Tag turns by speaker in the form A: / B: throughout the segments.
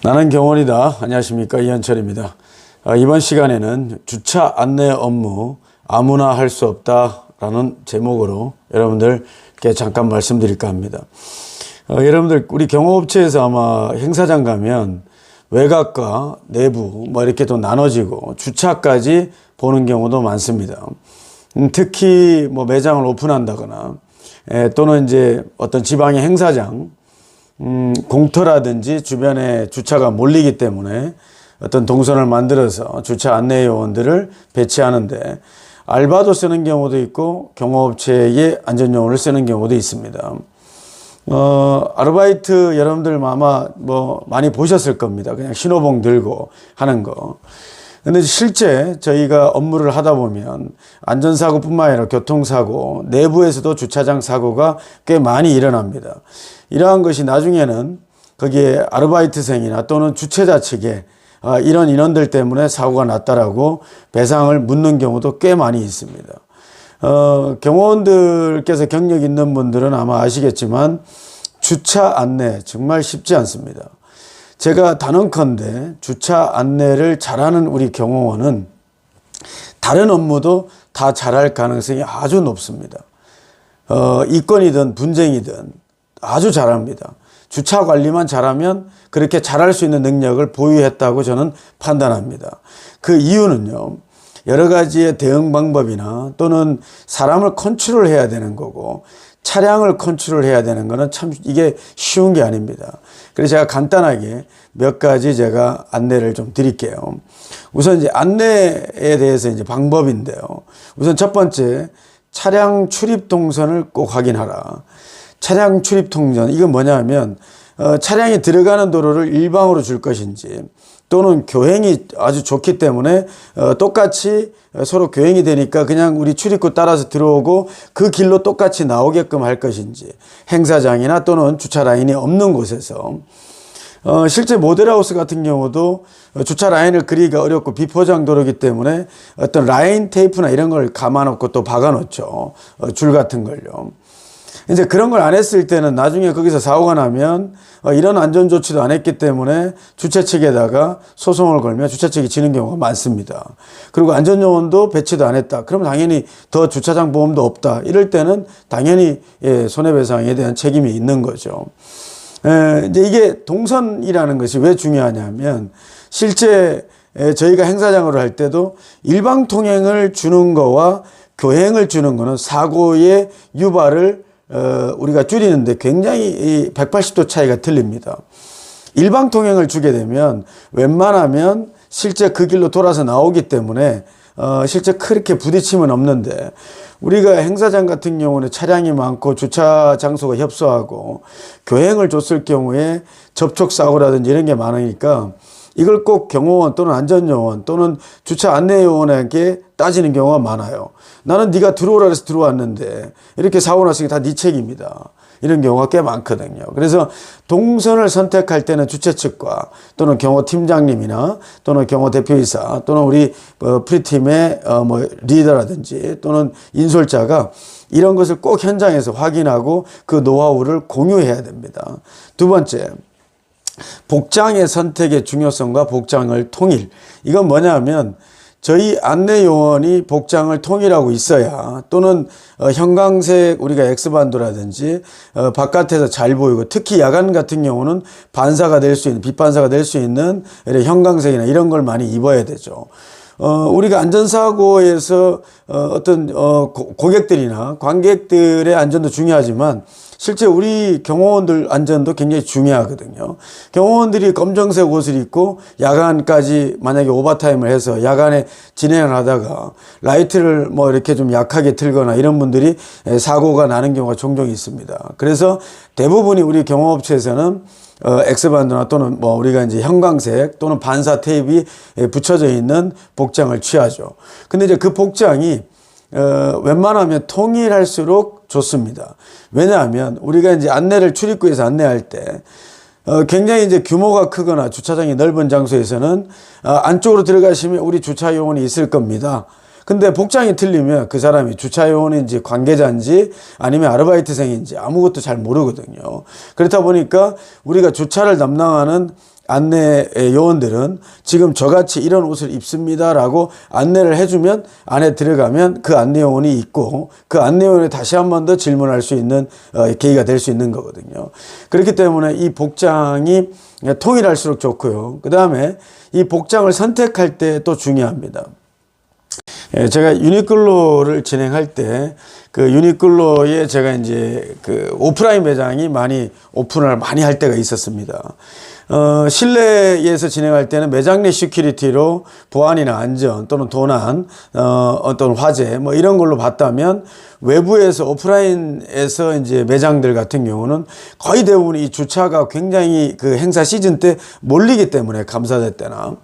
A: 나는 경원이다. 안녕하십니까, 이현철입니다. 이번 시간에는 주차 안내 업무 아무나 할 수 없다라는 제목으로 여러분들께 잠깐 말씀드릴까 합니다. 여러분들 우리 경호업체에서 아마 행사장 가면 외곽과 내부 이렇게 또 나눠지고 주차까지 보는 경우도 많습니다. 특히 매장을 오픈한다거나 또는 이제 어떤 지방의 행사장 공터라든지 주변에 주차가 몰리기 때문에 어떤 동선을 만들어서 주차 안내 요원들을 배치하는데 알바도 쓰는 경우도 있고 경호업체의 안전요원을 쓰는 경우도 있습니다. 아르바이트 여러분들 아마 많이 보셨을 겁니다. 그냥 신호봉 들고 하는 거. 근데 실제 저희가 업무를 하다 보면 안전사고뿐만 아니라 교통사고, 내부에서도 주차장 사고가 꽤 많이 일어납니다. 이러한 것이 나중에는 거기에 아르바이트생이나 또는 주최자 측에 이런 인원들 때문에 사고가 났다라고 배상을 묻는 경우도 꽤 많이 있습니다. 경호원들께서 경력 있는 분들은 아마 아시겠지만 주차 안내 정말 쉽지 않습니다. 제가 단언컨대 주차 안내를 잘하는 우리 경호원은 다른 업무도 다 잘할 가능성이 아주 높습니다. 이건이든 분쟁이든 아주 잘합니다. 주차 관리만 잘하면 그렇게 잘할 수 있는 능력을 보유했다고 저는 판단합니다. 그 이유는요, 여러 가지의 대응 방법이나 또는 사람을 컨트롤해야 되는 거고 차량을 컨트롤해야 되는 거는 참 이게 쉬운 게 아닙니다. 그래서 제가 간단하게 몇 가지 제가 안내를 좀 드릴게요. 우선 이제 안내에 대해서 이제 방법인데요. 우선 첫 번째, 차량 출입 동선을 꼭 확인하라. 차량 출입 동선, 이건 뭐냐면 차량이 들어가는 도로를 일방으로 줄 것인지 또는 교행이 아주 좋기 때문에 똑같이 서로 교행이 되니까 그냥 우리 출입구 따라서 들어오고 그 길로 똑같이 나오게끔 할 것인지, 행사장이나 또는 주차 라인이 없는 곳에서 실제 모델하우스 같은 경우도 주차 라인을 그리기가 어렵고 비포장 도로이기 때문에 어떤 라인 테이프나 이런 걸 감아놓고 또 박아놓죠. 줄 같은 걸요. 이제 그런 걸 안 했을 때는 나중에 거기서 사고가 나면 이런 안전조치도 안 했기 때문에 주최 측에다가 소송을 걸면 주최 측이 지는 경우가 많습니다. 그리고 안전요원도 배치도 안 했다. 그러면 당연히 더 주차장 보험도 없다. 이럴 때는 당연히 손해배상에 대한 책임이 있는 거죠. 이제 이게 동선이라는 것이 왜 중요하냐면 실제 저희가 행사장으로 할 때도 일방 통행을 주는 거와 교행을 주는 거는 사고의 유발을 우리가 줄이는데 굉장히 180도 차이가 틀립니다. 일방 통행을 주게 되면 웬만하면 실제 그 길로 돌아서 나오기 때문에 실제 그렇게 부딪힘은 없는데 우리가 행사장 같은 경우는 차량이 많고 주차 장소가 협소하고 교행을 줬을 경우에 접촉사고라든지 이런 게 많으니까 이걸 꼭 경호원 또는 안전요원 또는 주차 안내요원에게 따지는 경우가 많아요. 나는 네가 들어오라 해서 들어왔는데 이렇게 사고 났으니 다 네 책임이다. 이런 경우가 꽤 많거든요. 그래서 동선을 선택할 때는 주최 측과 또는 경호팀장님이나 또는 경호대표이사 또는 우리 프리팀의 리더라든지 또는 인솔자가 이런 것을 꼭 현장에서 확인하고 그 노하우를 공유해야 됩니다. 두 번째, 복장의 선택의 중요성과 복장을 통일. 이건 뭐냐면 저희 안내요원이 복장을 통일하고 있어야 또는 형광색 우리가 X반도라든지 바깥에서 잘 보이고 특히 야간 같은 경우는 반사가 될 수 있는 빛반사가 될 수 있는 형광색이나 이런 걸 많이 입어야 되죠. 우리가 안전사고에서 어떤 고객들이나 관객들의 안전도 중요하지만 실제 우리 경호원들 안전도 굉장히 중요하거든요. 경호원들이 검정색 옷을 입고 야간까지 만약에 오버타임을 해서 야간에 진행을 하다가 라이트를 이렇게 좀 약하게 틀거나 이런 분들이 사고가 나는 경우가 종종 있습니다. 그래서 대부분이 우리 경호업체에서는 X반도나 또는 우리가 이제 형광색 또는 반사 테이프가 붙여져 있는 복장을 취하죠. 근데 이제 그 복장이 웬만하면 통일할수록 좋습니다. 왜냐하면 우리가 이제 안내를 출입구에서 안내할 때 굉장히 이제 규모가 크거나 주차장이 넓은 장소에서는 안쪽으로 들어가시면 우리 주차 요원이 있을 겁니다. 근데 복장이 틀리면 그 사람이 주차요원인지 관계자인지 아니면 아르바이트생인지 아무것도 잘 모르거든요. 그렇다 보니까 우리가 주차를 담당하는 안내 요원들은 지금 저같이 이런 옷을 입습니다라고 안내를 해주면 안에 들어가면 그 안내 요원이 있고 그 안내 요원이 다시 한 번 더 질문할 수 있는 계기가 될 수 있는 거거든요. 그렇기 때문에 이 복장이 통일할수록 좋고요. 그 다음에 이 복장을 선택할 때 또 중요합니다. 제가 유니클로를 진행할 때 그 유니클로에 제가 이제 그 오프라인 매장이 많이 오픈을 많이 할 때가 있었습니다. 실내에서 진행할 때는 매장 내 시큐리티로 보안이나 안전 또는 도난, 어떤 화재 뭐 이런 걸로 봤다면 외부에서 오프라인에서 이제 매장들 같은 경우는 거의 대부분 이 주차가 굉장히 그 행사 시즌 때 몰리기 때문에 감사제 때나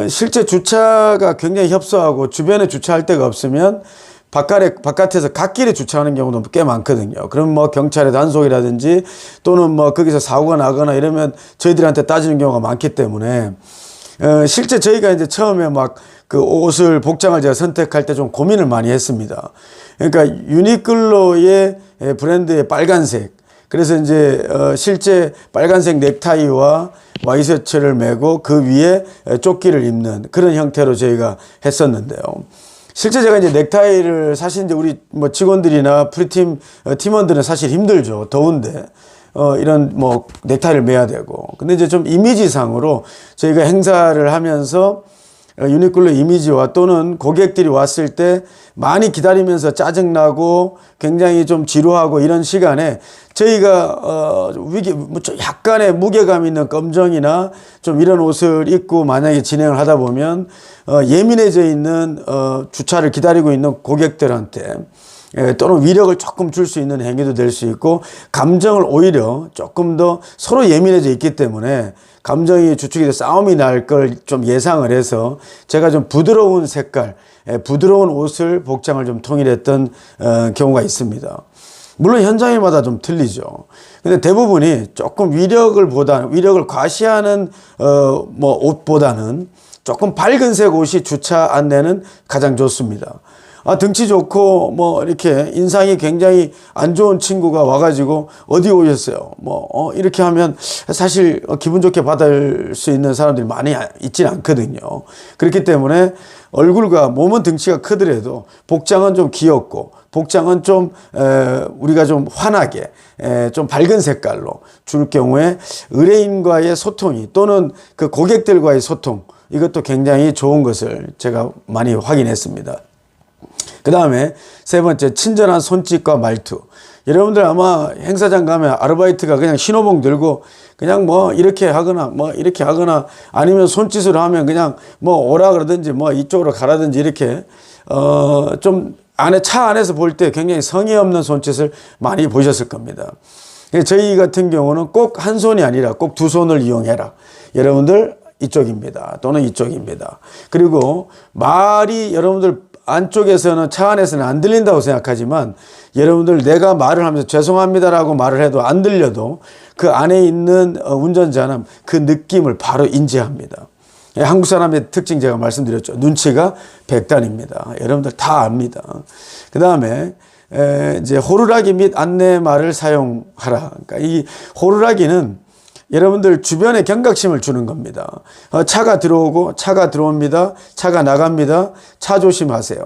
A: 실제 주차가 굉장히 협소하고 주변에 주차할 데가 없으면 바깥에서 갓길에 주차하는 경우도 꽤 많거든요. 그럼 뭐 경찰의 단속이라든지 또는 뭐 거기서 사고가 나거나 이러면 저희들한테 따지는 경우가 많기 때문에 실제 저희가 이제 처음에 막 그 옷을 복장을 제가 선택할 때 좀 고민을 많이 했습니다. 그러니까 유니클로의 브랜드의 빨간색, 그래서 이제 실제 빨간색 넥타이와 와이셔츠를 메고 그 위에 조끼를 입는 그런 형태로 저희가 했었는데요. 실제 제가 이제 넥타이를 사실 이제 우리 뭐 직원들이나 프리팀 팀원들은 사실 힘들죠. 더운데. 이런 뭐 넥타이를 매야 되고. 근데 이제 좀 이미지상으로 저희가 행사를 하면서 유니클로 이미지와 또는 고객들이 왔을 때 많이 기다리면서 짜증나고 굉장히 좀 지루하고 이런 시간에 저희가 약간의 무게감 있는 검정이나 좀 이런 옷을 입고 만약에 진행을 하다 보면 예민해져 있는 주차를 기다리고 있는 고객들한테 또는 위력을 조금 줄 수 있는 행위도 될 수 있고 감정을 오히려 조금 더 서로 예민해져 있기 때문에 감정이 주축이 돼서 싸움이 날 걸 좀 예상을 해서 제가 좀 부드러운 색깔, 부드러운 옷을 복장을 좀 통일했던 경우가 있습니다. 물론 현장마다 좀 틀리죠. 근데 대부분이 조금 위력을 과시하는 뭐 옷보다는 조금 밝은색 옷이 주차 안내는 가장 좋습니다. 등치 좋고 뭐 이렇게 인상이 굉장히 안 좋은 친구가 와가지고 어디 오셨어요? 뭐 이렇게 하면 사실 기분 좋게 받을 수 있는 사람들이 많이 있지는 않거든요. 그렇기 때문에 얼굴과 몸은 등치가 크더라도 복장은 좀 귀엽고 복장은 좀 우리가 좀 환하게 좀 밝은 색깔로 줄 경우에 의뢰인과의 소통이 또는 그 고객들과의 소통 이것도 굉장히 좋은 것을 제가 많이 확인했습니다. 그 다음에 세 번째, 친절한 손짓과 말투. 여러분들 아마 행사장 가면 아르바이트가 그냥 신호봉 들고 그냥 뭐 이렇게 하거나 아니면 손짓으로 하면 그냥 뭐 오라 그러든지 뭐 이쪽으로 가라든지 이렇게 좀 차 안에서 볼 때 굉장히 성의 없는 손짓을 많이 보셨을 겁니다. 저희 같은 경우는 꼭 한 손이 아니라 꼭 두 손을 이용해라. 여러분들 이쪽입니다. 또는 이쪽입니다. 그리고 말이 여러분들 안쪽에서는 차 안에서는 안 들린다고 생각하지만 여러분들 내가 말을 하면서 죄송합니다라고 말을 해도 안 들려도 그 안에 있는 운전자는 그 느낌을 바로 인지합니다. 한국 사람의 특징 제가 말씀드렸죠. 눈치가 백단입니다. 여러분들 다 압니다. 그 다음에 이제 호루라기 및 안내말을 사용하라. 그러니까 이 호루라기는 여러분들 주변에 경각심을 주는 겁니다. 차가 들어오고 차가 들어옵니다. 차가 나갑니다. 차 조심하세요.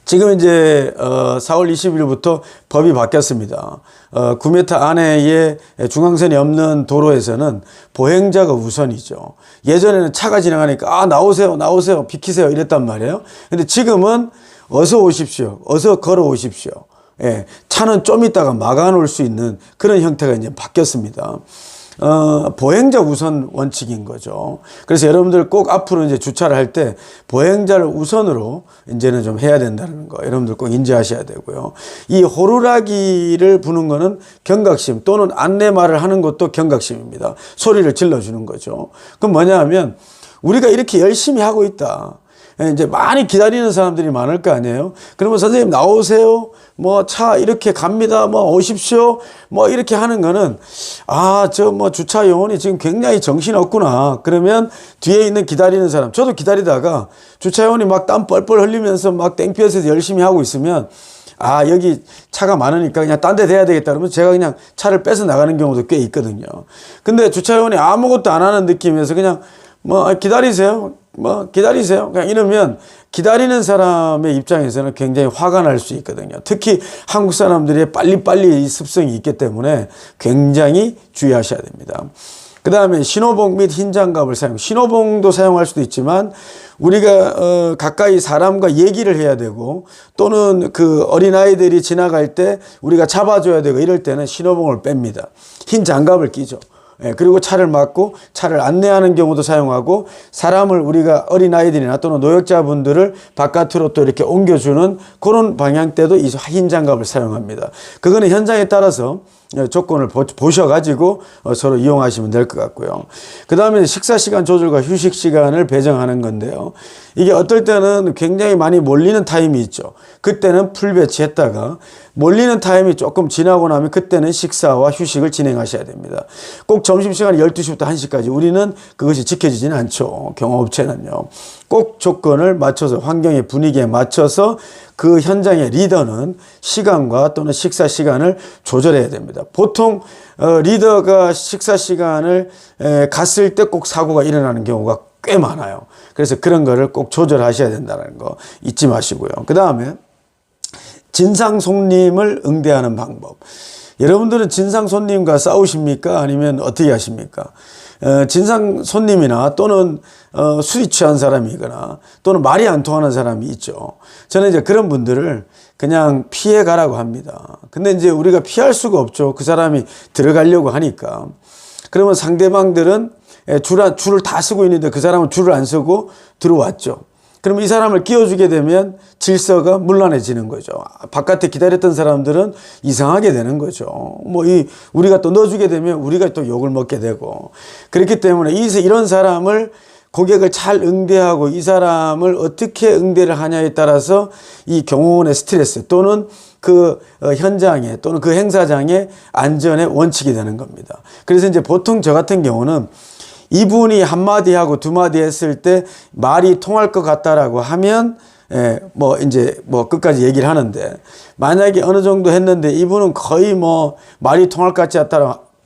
A: 지금 이제 4월 20일부터 법이 바뀌었습니다. 9m 안에의 중앙선이 없는 도로에서는 보행자가 우선이죠. 예전에는 차가 지나가니까 나오세요 비키세요 이랬단 말이에요. 근데 지금은 어서 오십시오. 어서 걸어오십시오. 예, 차는 좀 있다가 막아 놓을 수 있는 그런 형태가 이제 바뀌었습니다. 보행자 우선 원칙인 거죠. 그래서 여러분들 꼭 앞으로 이제 주차를 할 때 보행자를 우선으로 이제는 좀 해야 된다는 거 여러분들 꼭 인지하셔야 되고요. 이 호루라기를 부는 거는 경각심 또는 안내말을 하는 것도 경각심입니다. 소리를 질러주는 거죠. 그럼 뭐냐 하면 우리가 이렇게 열심히 하고 있다. 이제 많이 기다리는 사람들이 많을 거 아니에요. 그러면 선생님 나오세요. 뭐 차 이렇게 갑니다. 뭐 오십시오. 뭐 이렇게 하는 거는 저 뭐 주차 요원이 지금 굉장히 정신없구나. 그러면 뒤에 있는 기다리는 사람, 저도 기다리다가 주차 요원이 막 땀 뻘뻘 흘리면서 막 땡볕에서 열심히 하고 있으면 아, 여기 차가 많으니까 그냥 딴 데 대야 되겠다 그러면 제가 그냥 차를 빼서 나가는 경우도 꽤 있거든요. 근데 주차요원이 아무것도 안 하는 느낌에서 그냥 뭐 기다리세요. 뭐 기다리세요. 그냥 이러면 기다리는 사람의 입장에서는 굉장히 화가 날 수 있거든요. 특히 한국 사람들이 빨리빨리 이 습성이 있기 때문에 굉장히 주의하셔야 됩니다. 그 다음에 신호봉 및 흰 장갑을 신호봉도 사용할 수도 있지만 우리가 가까이 사람과 얘기를 해야 되고 또는 그 어린아이들이 지나갈 때 우리가 잡아줘야 되고 이럴 때는 신호봉을 뺍니다. 흰 장갑을 끼죠. 예, 그리고 차를 막고 차를 안내하는 경우도 사용하고 사람을 우리가 어린아이들이나 또는 노약자분들을 바깥으로 또 이렇게 옮겨주는 그런 방향 때도 이 흰 장갑을 사용합니다. 그거는 현장에 따라서 조건을 보셔가지고 서로 이용하시면 될 것 같고요. 그 다음에 식사 시간 조절과 휴식 시간을 배정하는 건데요. 이게 어떨 때는 굉장히 많이 몰리는 타임이 있죠. 그때는 풀 배치했다가 몰리는 타임이 조금 지나고 나면 그때는 식사와 휴식을 진행하셔야 됩니다. 꼭 점심시간 12시부터 1시까지 우리는 그것이 지켜지지는 않죠. 경호업체는요. 꼭 조건을 맞춰서 환경의 분위기에 맞춰서 그 현장의 리더는 시간과 또는 식사 시간을 조절해야 됩니다. 보통 리더가 식사 시간을 갔을 때 꼭 사고가 일어나는 경우가 꽤 많아요. 그래서 그런 거를 꼭 조절하셔야 된다는 거 잊지 마시고요. 그 다음에 진상 손님을 응대하는 방법. 여러분들은 진상 손님과 싸우십니까? 아니면 어떻게 하십니까? 진상 손님이나 또는 술이 취한 사람이거나 또는 말이 안 통하는 사람이 있죠. 저는 이제 그런 분들을 그냥 피해 가라고 합니다. 근데 이제 우리가 피할 수가 없죠. 그 사람이 들어가려고 하니까. 그러면 상대방들은 줄을 다 쓰고 있는데 그 사람은 줄을 안 쓰고 들어왔죠. 그럼 이 사람을 끼워주게 되면 질서가 문란해지는 거죠. 바깥에 기다렸던 사람들은 이상하게 되는 거죠. 우리가 또 넣어주게 되면 우리가 또 욕을 먹게 되고. 그렇기 때문에 이런 사람을 고객을 잘 응대하고 이 사람을 어떻게 응대를 하냐에 따라서 이 경호원의 스트레스 또는 그 현장에 또는 그 행사장의 안전의 원칙이 되는 겁니다. 그래서 이제 보통 저 같은 경우는 이분이 한마디 하고 두마디 했을 때 말이 통할 것 같다라고 하면 끝까지 얘기를 하는데 만약에 어느 정도 했는데 이분은 거의 말이 통할 것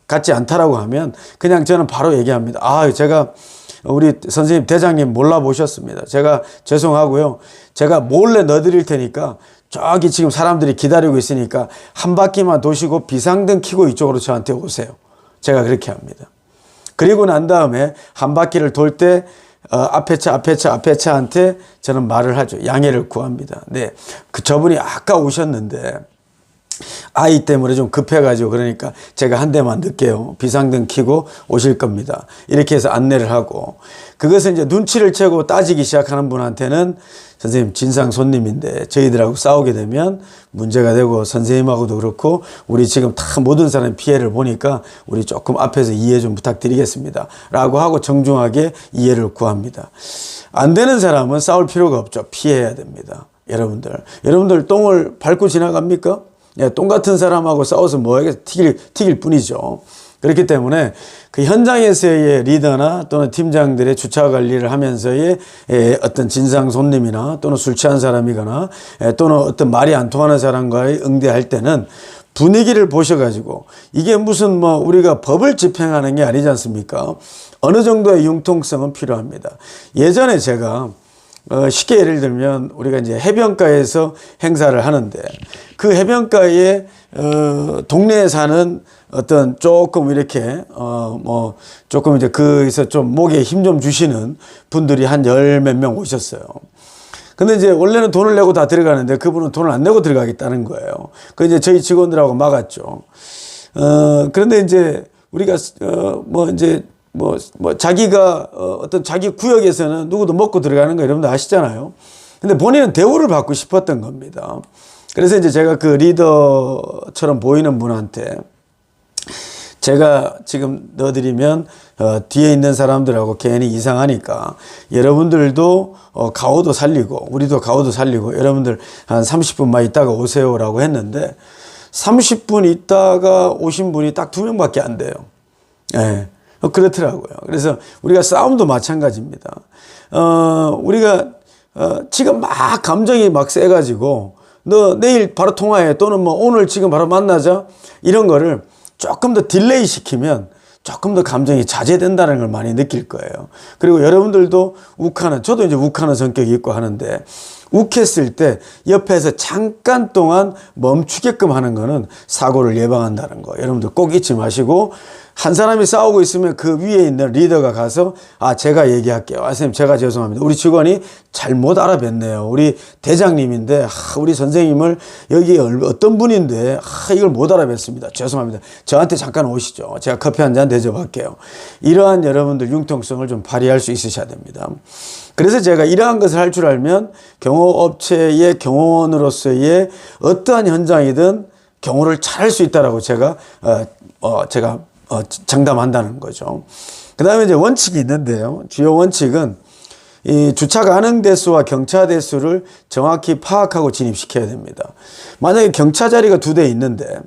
A: 같지 않다라고 하면 그냥 저는 바로 얘기합니다. 제가 우리 선생님 대장님 몰라보셨습니다. 제가 죄송하고요. 제가 몰래 넣어드릴 테니까 저기 지금 사람들이 기다리고 있으니까 한 바퀴만 도시고 비상등 켜고 이쪽으로 저한테 오세요. 제가 그렇게 합니다. 그리고 난 다음에 한 바퀴를 돌 때 앞에 차한테 저는 말을 하죠. 양해를 구합니다. 네, 저분이 아까 오셨는데 아이 때문에 좀 급해가지고 그러니까 제가 한 대만 넣을게요. 비상등 켜고 오실 겁니다. 이렇게 해서 안내를 하고 그것은 이제 눈치를 채고 따지기 시작하는 분한테는 선생님 진상 손님인데 저희들하고 싸우게 되면 문제가 되고 선생님하고도 그렇고 우리 지금 다 모든 사람이 피해를 보니까 우리 조금 앞에서 이해 좀 부탁드리겠습니다. 라고 하고 정중하게 이해를 구합니다. 안 되는 사람은 싸울 필요가 없죠. 피해야 됩니다. 여러분들 똥을 밟고 지나갑니까? 똥 같은 사람하고 싸워서 뭐하게 튀길 뿐이죠. 그렇기 때문에 그 현장에서의 리더나 또는 팀장들의 주차 관리를 하면서의 어떤 진상 손님이나 또는 술 취한 사람이거나 또는 어떤 말이 안 통하는 사람과의 응대할 때는 분위기를 보셔가지고 이게 무슨 우리가 법을 집행하는 게 아니지 않습니까? 어느 정도의 융통성은 필요합니다. 예전에 제가 쉽게 예를 들면 우리가 이제 해변가에서 행사를 하는데 그 해변가에 동네에 사는 어떤 조금 이렇게 조금 이제 거기서 좀 목에 힘 좀 주시는 분들이 한 열 몇 명 오셨어요. 근데 이제 원래는 돈을 내고 다 들어가는데 그분은 돈을 안 내고 들어가겠다는 거예요. 그 이제 저희 직원들하고 막았죠. 그런데 이제 우리가 자기가 어떤 자기 구역에서는 누구도 먹고 들어가는 거 여러분들 아시잖아요. 근데 본인은 대우를 받고 싶었던 겁니다. 그래서 이제 제가 그 리더처럼 보이는 분한테 제가 지금 넣어드리면 뒤에 있는 사람들하고 괜히 이상하니까 여러분들도 가오도 살리고 우리도 가오도 살리고 여러분들 한 30분만 있다가 오세요라고 했는데 30분 있다가 오신 분이 딱 2명밖에 안 돼요. 예. 그렇더라고요. 그래서 우리가 싸움도 마찬가지입니다. 우리가 지금 막 감정이 막 세가지고 너 내일 바로 통화해. 또는 뭐 오늘 지금 바로 만나자. 이런 거를 조금 더 딜레이 시키면 조금 더 감정이 자제된다는 걸 많이 느낄 거예요. 그리고 여러분들도 욱하는, 저도 이제 욱하는 성격이 있고 하는데, 욱했을 때 옆에서 잠깐 동안 멈추게끔 하는 거는 사고를 예방한다는 거. 여러분들 꼭 잊지 마시고, 한 사람이 싸우고 있으면 그 위에 있는 리더가 가서 제가 얘기할게요. 선생님 제가 죄송합니다. 우리 직원이 잘못 알아뵀네요. 우리 대장님인데 우리 선생님을 여기 어떤 분인데 이걸 못 알아뵀습니다. 죄송합니다. 저한테 잠깐 오시죠. 제가 커피 한 잔 대접할게요. 이러한 여러분들 융통성을 좀 발휘할 수 있으셔야 됩니다. 그래서 제가 이러한 것을 할 줄 알면 경호업체의 경호원으로서의 어떠한 현장이든 경호를 잘할 수 있다라고 제가 장담한다는 거죠. 그 다음에 이제 원칙이 있는데요. 주요 원칙은 이 주차 가능 대수와 경차 대수를 정확히 파악하고 진입시켜야 됩니다. 만약에 경차 자리가 2대 있는데,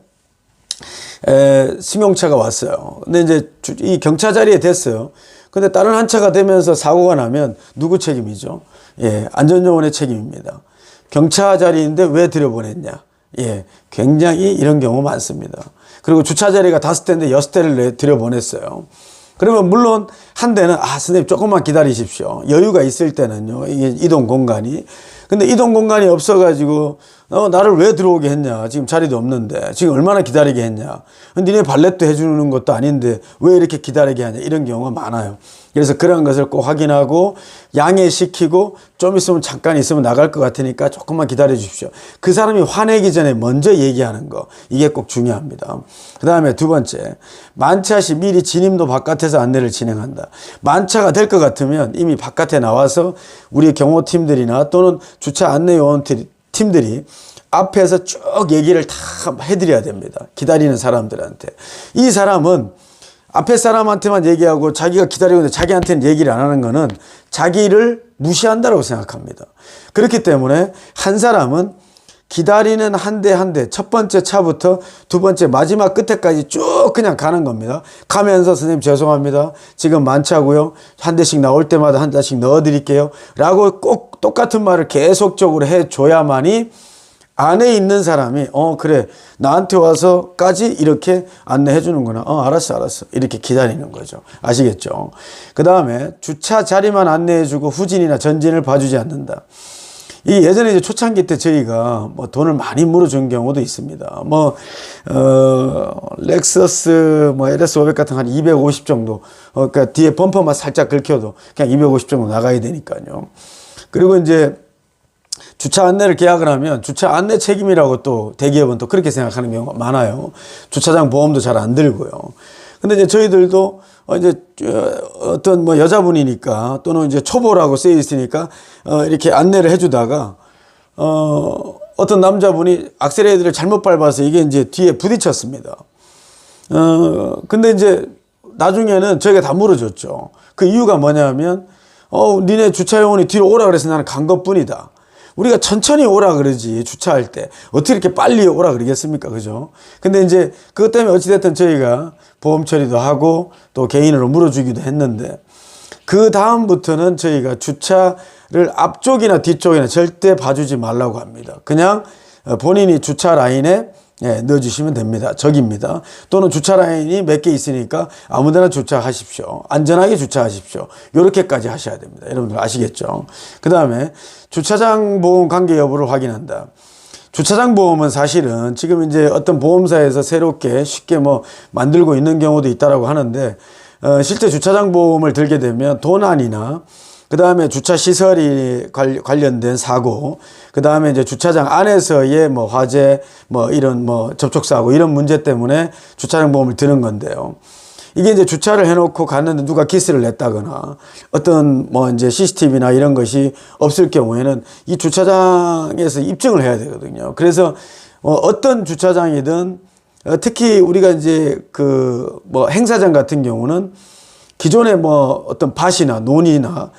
A: 승용차가 왔어요. 근데 이제 이 경차 자리에 됐어요. 근데 다른 한 차가 되면서 사고가 나면 누구 책임이죠? 안전요원의 책임입니다. 경차 자리인데 왜 들여보냈냐? 굉장히 이런 경우 많습니다. 그리고 주차 자리가 5대인데 6대를 들여보냈어요. 그러면 물론 한 대는 선생님 조금만 기다리십시오. 여유가 있을 때는요. 이게 이동 공간이. 근데 이동 공간이 없어가지고 나를 왜 들어오게 했냐. 지금 자리도 없는데 지금 얼마나 기다리게 했냐. 니네 발렛도 해주는 것도 아닌데 왜 이렇게 기다리게 하냐. 이런 경우가 많아요. 그래서 그런 것을 꼭 확인하고 양해시키고 좀 있으면 잠깐 있으면 나갈 것 같으니까 조금만 기다려 주십시오. 그 사람이 화내기 전에 먼저 얘기하는 거. 이게 꼭 중요합니다. 그 다음에 2번째. 만차 시 미리 진입로 바깥에서 안내를 진행한다. 만차가 될 것 같으면 이미 바깥에 나와서 우리 경호팀들이나 또는 주차 안내 요원 팀들이 앞에서 쭉 얘기를 다 해드려야 됩니다. 기다리는 사람들한테. 이 사람은 앞에 사람한테만 얘기하고 자기가 기다리고 있는데 자기한테는 얘기를 안 하는 거는 자기를 무시한다고 생각합니다. 그렇기 때문에 한 사람은 기다리는 한 대 한 대, 첫 번째 차부터 두 번째 마지막 끝에까지 쭉 그냥 가는 겁니다. 가면서 선생님 죄송합니다. 지금 만차고요. 한 대씩 나올 때마다 한 대씩 넣어드릴게요. 라고 꼭 똑같은 말을 계속적으로 해줘야만이 안에 있는 사람이 그래 나한테 와서까지 이렇게 안내해 주는구나. 알았어 이렇게 기다리는 거죠. 아시겠죠? 그 다음에 주차 자리만 안내해 주고 후진이나 전진을 봐주지 않는다. 이 예전에 이제 초창기 때 저희가 뭐 돈을 많이 물어준 경우도 있습니다. 렉서스 LS500 같은 한 250 정도. 그러니까 뒤에 범퍼만 살짝 긁혀도 그냥 250 정도 나가야 되니까요. 그리고 이제 주차 안내를 계약을 하면 주차 안내 책임이라고 또 대기업은 또 그렇게 생각하는 경우가 많아요. 주차장 보험도 잘 안 들고요. 근데 이제 저희들도 이제 어떤 여자분이니까 또는 이제 초보라고 쓰여 있으니까 이렇게 안내를 해주다가 어떤 남자분이 악셀레이터를 잘못 밟아서 이게 이제 뒤에 부딪혔습니다. 근데 이제 나중에는 저희가 다 물어줬죠. 그 이유가 뭐냐면 니네 주차요원이 뒤로 오라 그래서 나는 간 것뿐이다. 우리가 천천히 오라 그러지, 주차할 때. 어떻게 이렇게 빨리 오라 그러겠습니까? 그죠? 근데 이제 그것 때문에 어찌됐든 저희가 보험 처리도 하고 또 개인으로 물어주기도 했는데, 그 다음부터는 저희가 주차를 앞쪽이나 뒤쪽이나 절대 봐주지 말라고 합니다. 그냥 본인이 주차 라인에 넣어주시면 됩니다. 저기입니다. 또는 주차 라인이 몇 개 있으니까 아무데나 주차하십시오. 안전하게 주차하십시오. 요렇게까지 하셔야 됩니다. 여러분들 아시겠죠? 그 다음에 주차장 보험 관계 여부를 확인한다. 주차장 보험은 사실은 지금 이제 어떤 보험사에서 새롭게 쉽게 만들고 있는 경우도 있다라고 하는데, 실제 주차장 보험을 들게 되면 도난이나 그 다음에 주차 시설이 관련된 사고, 그 다음에 이제 주차장 안에서의 화재, 이런 접촉사고, 이런 문제 때문에 주차장 보험을 드는 건데요. 이게 이제 주차를 해놓고 갔는데 누가 기스를 냈다거나 어떤 이제 CCTV나 이런 것이 없을 경우에는 이 주차장에서 입증을 해야 되거든요. 그래서 어떤 주차장이든 특히 우리가 이제 행사장 같은 경우는 기존에 어떤 밭이나 논이나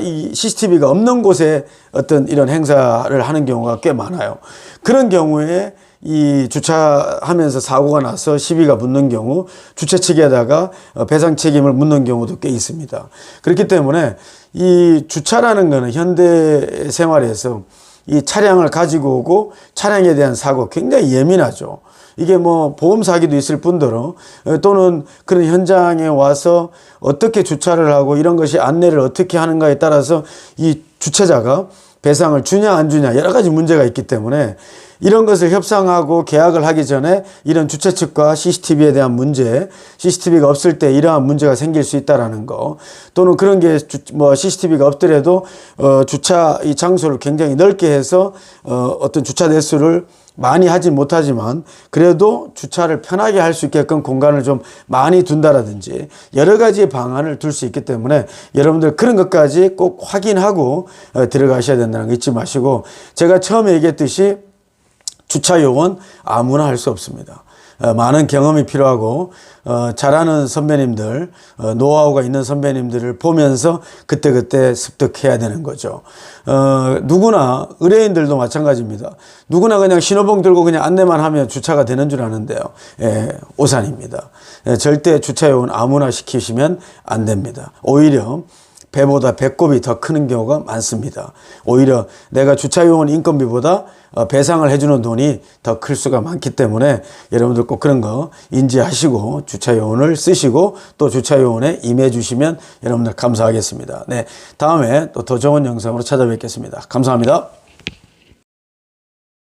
A: 이 CCTV가 없는 곳에 어떤 이런 행사를 하는 경우가 꽤 많아요. 그런 경우에 이 주차하면서 사고가 나서 시비가 붙는 경우 주차 측에다가 배상 책임을 묻는 경우도 꽤 있습니다. 그렇기 때문에 이 주차라는 거는 현대 생활에서 이 차량을 가지고 오고 차량에 대한 사고 굉장히 예민하죠. 이게 뭐 보험 사기도 있을 뿐더러 또는 그런 현장에 와서 어떻게 주차를 하고 이런 것이 안내를 어떻게 하는가에 따라서 이 주차자가 배상을 주냐 안 주냐 여러 가지 문제가 있기 때문에 이런 것을 협상하고 계약을 하기 전에 이런 주차 측과 CCTV에 대한 문제, CCTV가 없을 때 이러한 문제가 생길 수 있다라는 거, 또는 그런 게 뭐 CCTV가 없더라도 주차 이 장소를 굉장히 넓게 해서 어떤 주차 대수를 많이 하진 못하지만 그래도 주차를 편하게 할 수 있게끔 공간을 좀 많이 둔다라든지 여러 가지의 방안을 둘 수 있기 때문에 여러분들 그런 것까지 꼭 확인하고 들어가셔야 된다는 거 잊지 마시고, 제가 처음에 얘기했듯이 주차 요원 아무나 할 수 없습니다. 많은 경험이 필요하고 잘하는 선배님들, 노하우가 있는 선배님들을 보면서 그때그때 습득해야 되는 거죠. 누구나, 의뢰인들도 마찬가지입니다. 누구나 그냥 신호봉 들고 그냥 안내만 하면 주차가 되는 줄 아는데요. 오산입니다. 절대 주차 요원 아무나 시키시면 안 됩니다. 오히려 배보다 배꼽이 더 크는 경우가 많습니다. 오히려 내가 주차요원 인건비보다 배상을 해주는 돈이 더 클 수가 많기 때문에 여러분들 꼭 그런 거 인지하시고 주차요원을 쓰시고 또 주차요원에 임해 주시면 여러분들 감사하겠습니다. 네, 다음에 또 더 좋은 영상으로 찾아뵙겠습니다. 감사합니다.